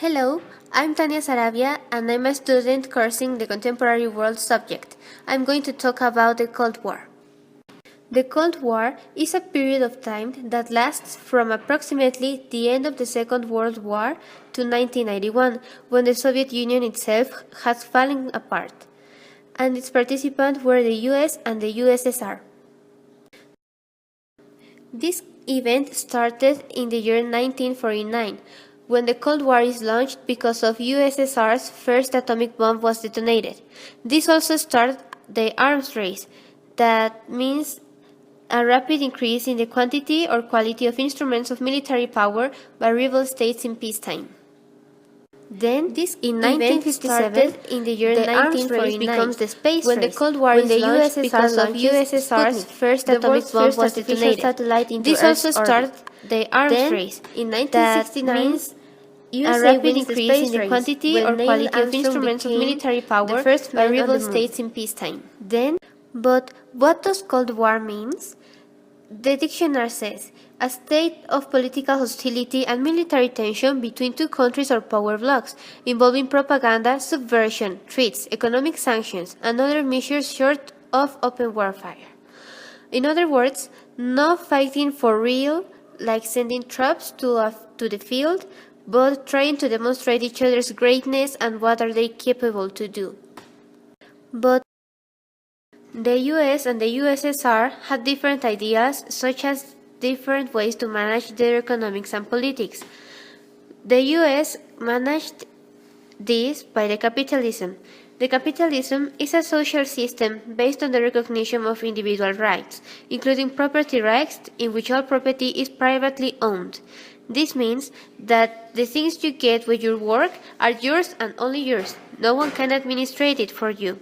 Hello, I'm Tania Sarabia and I'm a student coursing the Contemporary World subject. I'm going to talk about the Cold War. The Cold War is a period of time that lasts from approximately the end of the Second World War to 1991, when the Soviet Union itself has fallen apart, and its participants were the US and the USSR. This event started in the year 1949, when the Cold War is launched because of USSR's first atomic bomb was detonated. This also started the arms race. That means a rapid increase in the quantity or quality of instruments of military power by rival states in peacetime. Then, this in 1957, in the year 1949, becomes the space when race, the Cold War when is the launched USSR because of USSR's Sputnik, first the atomic world's bomb first was artificial detonated. satellite into This also Earth's started orbit. the arms Then, race. in That 1969, means a USA rapid wins the increase in space the race quantity when or Neil quality of Armstrong instruments of became military power the first by man on rival the moon. states in peacetime. But what does Cold War means? The dictionary says, a state of political hostility and military tension between two countries or power blocs, involving propaganda, subversion, threats, economic sanctions, and other measures short of open warfare. In other words, no fighting for real, like sending troops to the field, but trying to demonstrate each other's greatness and what are they capable to do. But the US and the USSR had different ideas, such as different ways to manage their economics and politics. The US managed this by the capitalism. The capitalism is a social system based on the recognition of individual rights, including property rights in which all property is privately owned. This means that the things you get with your work are yours and only yours. No one can administrate it for you.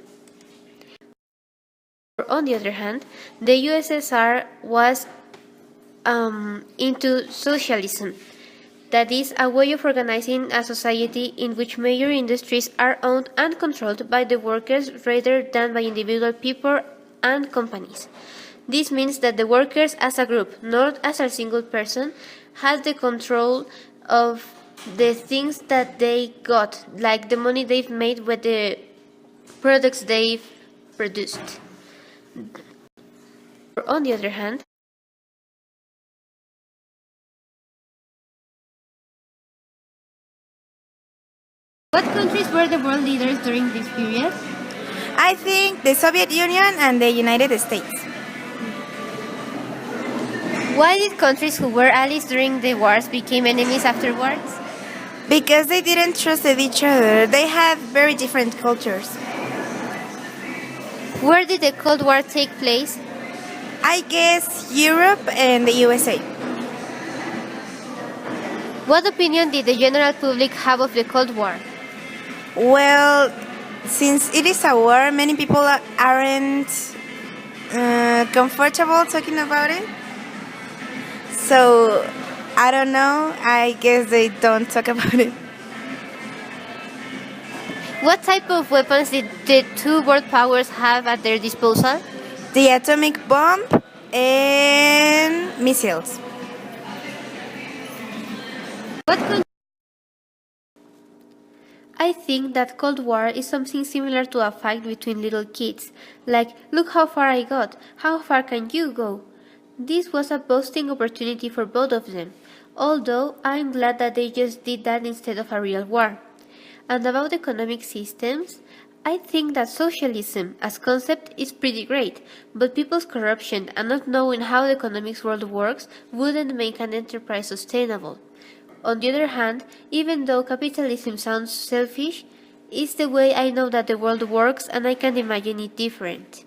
On the other hand, the USSR was into socialism. That is a way of organizing a society in which major industries are owned and controlled by the workers rather than by individual people and companies. This means that the workers as a group, not as a single person, has the control of the things that they got, like the money they've made with the products they've produced. On the other hand, what countries were the world leaders during this period? I think the Soviet Union and the United States. Why did countries who were allies during the wars become enemies afterwards? Because they didn't trust each other. They had very different cultures. Where did the Cold War take place? I guess Europe and the USA. What opinion did the general public have of the Cold War? Well, since it is a war, many people aren't comfortable talking about it. So, I don't know. I guess they don't talk about it. What type of weapons did the two world powers have at their disposal? The atomic bomb and missiles. I think that Cold War is something similar to a fight between little kids, like, look how far I got, how far can you go? This was a boasting opportunity for both of them, although I'm glad that they just did that instead of a real war. And about economic systems, I think that socialism as concept is pretty great, but people's corruption and not knowing how the economics world works wouldn't make an enterprise sustainable. On the other hand, even though capitalism sounds selfish, it's the way I know that the world works and I can't imagine it different.